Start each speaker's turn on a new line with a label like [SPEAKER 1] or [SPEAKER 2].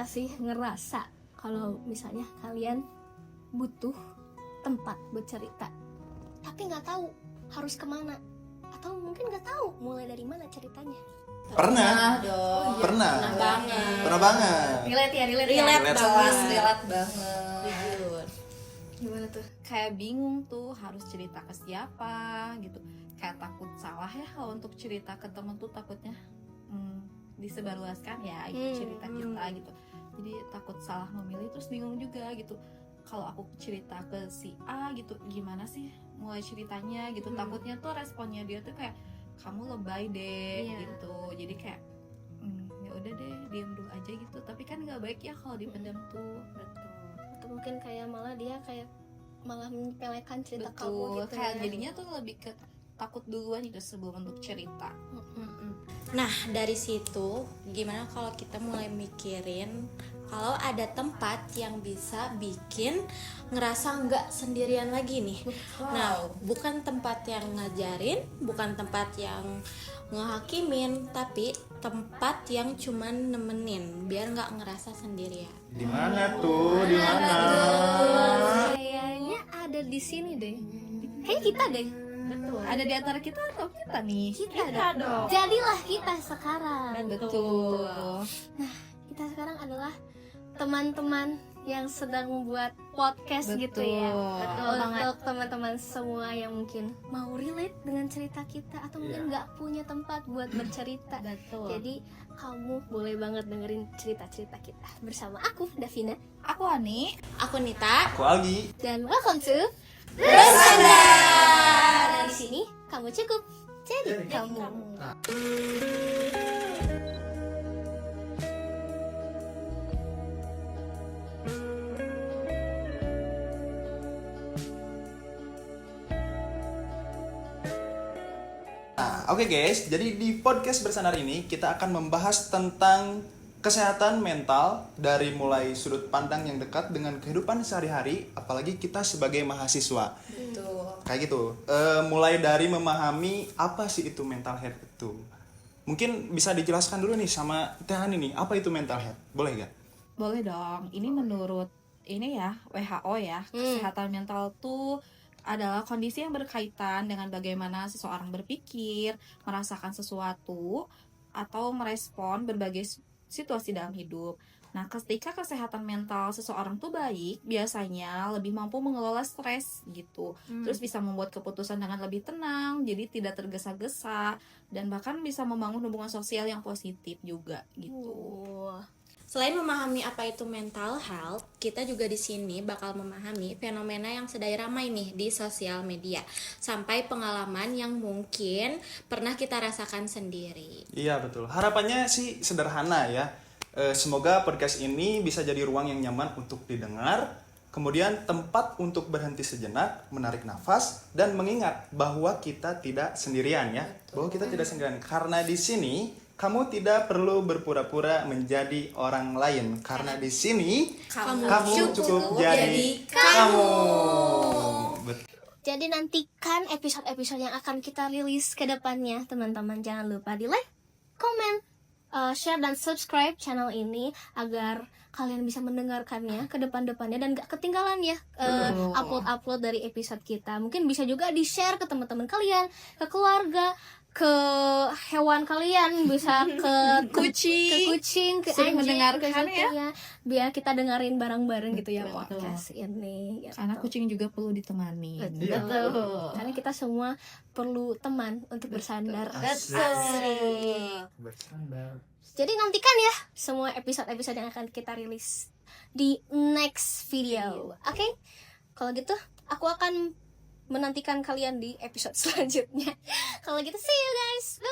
[SPEAKER 1] sih ngerasa kalau misalnya kalian butuh tempat bercerita tapi nggak tahu harus kemana, atau mungkin nggak tahu mulai dari mana ceritanya?
[SPEAKER 2] Pernah
[SPEAKER 3] dong.
[SPEAKER 2] Pernah banget.
[SPEAKER 1] Relate ya.
[SPEAKER 3] Relate
[SPEAKER 2] banget.
[SPEAKER 3] banget.
[SPEAKER 4] Jujur.
[SPEAKER 1] Gimana tuh?
[SPEAKER 4] Kayak bingung tuh harus cerita ke siapa gitu. Kayak takut salah ya kalau untuk cerita ke temen tuh takutnya disebarluaskan ya cerita kita gitu. Jadi takut salah memilih, terus bingung juga gitu. Kalau aku cerita ke si A gitu, gimana sih mulai ceritanya gitu. Takutnya tuh responnya dia tuh kayak kamu lebay deh gitu. Jadi kayak ya udah deh diem dulu aja gitu. Tapi kan nggak baik ya kalau dipendam tuh.
[SPEAKER 1] Betul. Atau mungkin kayak malah dia kayak malah menyepelekan cerita
[SPEAKER 4] Betul,
[SPEAKER 1] kamu gitu
[SPEAKER 4] kayak
[SPEAKER 1] ya.
[SPEAKER 4] jadinya tuh lebih ke takut duluan gitu sebelum untuk cerita.
[SPEAKER 3] Nah, dari situ gimana kalau kita mulai mikirin kalau ada tempat yang bisa bikin ngerasa nggak sendirian lagi nih. Nah, bukan tempat yang ngajarin, bukan tempat yang ngehakimin, tapi tempat yang cuman nemenin biar nggak ngerasa sendirian.
[SPEAKER 2] Di mana tuh? Di mana?
[SPEAKER 1] Kayaknya ada di sini deh. Kayak kita deh.
[SPEAKER 4] Betul. Ada di antara kita atau kita nih?
[SPEAKER 1] Kita dong. Jadilah kita sekarang.
[SPEAKER 4] Betul.
[SPEAKER 1] Kita sekarang adalah teman-teman yang sedang membuat podcast gitu ya.
[SPEAKER 4] Betul banget.
[SPEAKER 1] Untuk teman-teman semua yang mungkin mau relate dengan cerita kita atau mungkin nggak punya tempat buat bercerita.
[SPEAKER 4] Betul.
[SPEAKER 1] Jadi kamu boleh banget dengerin cerita-cerita kita bersama aku, Davina,
[SPEAKER 4] Aku Ani.
[SPEAKER 3] Aku Nita.
[SPEAKER 2] Aku Algi.
[SPEAKER 1] dan welcome to
[SPEAKER 3] Bersandar.
[SPEAKER 1] Di sini kamu cukup jadi kamu.
[SPEAKER 2] Nah, oke guys, jadi di podcast Bersandar ini kita akan membahas tentang kesehatan mental dari mulai sudut pandang yang dekat dengan kehidupan sehari-hari, apalagi kita sebagai mahasiswa.
[SPEAKER 3] Betul.
[SPEAKER 2] Kayak gitu. Mulai dari memahami apa sih itu mental health itu. Mungkin bisa dijelaskan dulu nih sama Teh Hani nih, apa itu mental health? Boleh gak?
[SPEAKER 4] Boleh dong. Ini menurut ini ya WHO ya, kesehatan mental tuh adalah kondisi yang berkaitan dengan bagaimana seseorang berpikir, merasakan sesuatu, atau merespon berbagai situasi dalam hidup. Nah, ketika kesehatan mental seseorang tuh baik, biasanya lebih mampu mengelola stres gitu. Terus bisa membuat keputusan dengan lebih tenang, jadi tidak tergesa-gesa, dan bahkan bisa membangun hubungan sosial yang positif juga gitu.
[SPEAKER 3] Selain memahami apa itu mental health, kita juga di sini bakal memahami fenomena yang sedang ramai nih di sosial media, sampai pengalaman yang mungkin pernah kita rasakan sendiri.
[SPEAKER 2] Iya betul. Harapannya sih sederhana ya. Semoga podcast ini bisa jadi ruang yang nyaman untuk didengar, kemudian tempat untuk berhenti sejenak, menarik nafas, dan mengingat bahwa kita tidak sendirian ya. Bahwa kita tidak sendirian. Karena di sini kamu tidak perlu berpura-pura menjadi orang lain. Karena di sini kamu cukup jadi kamu.
[SPEAKER 1] Jadi nantikan episode-episode yang akan kita rilis ke depannya, teman-teman. Jangan lupa di like, comment, share dan subscribe channel ini agar kalian bisa mendengarkannya ke depan-depannya dan gak ketinggalan ya upload-upload dari episode kita. Mungkin bisa juga di-share ke teman-teman kalian, ke keluarga, ke hewan kalian, bisa ke kucing, ke
[SPEAKER 4] Sering
[SPEAKER 1] anjing,
[SPEAKER 4] mendengarkan
[SPEAKER 1] ke
[SPEAKER 4] ya.
[SPEAKER 1] biar kita dengerin bareng-bareng gitu ya
[SPEAKER 4] Betul.
[SPEAKER 1] podcast ini gitu.
[SPEAKER 4] Karena kucing juga perlu ditemani.
[SPEAKER 1] Betul. Karena kita semua perlu teman untuk bersandar.
[SPEAKER 2] Bersandar.
[SPEAKER 1] Jadi nantikan ya semua episode-episode yang akan kita rilis di next video. Oke? Kalau gitu aku akan menantikan kalian di episode selanjutnya. Kalau gitu see you guys. Bye.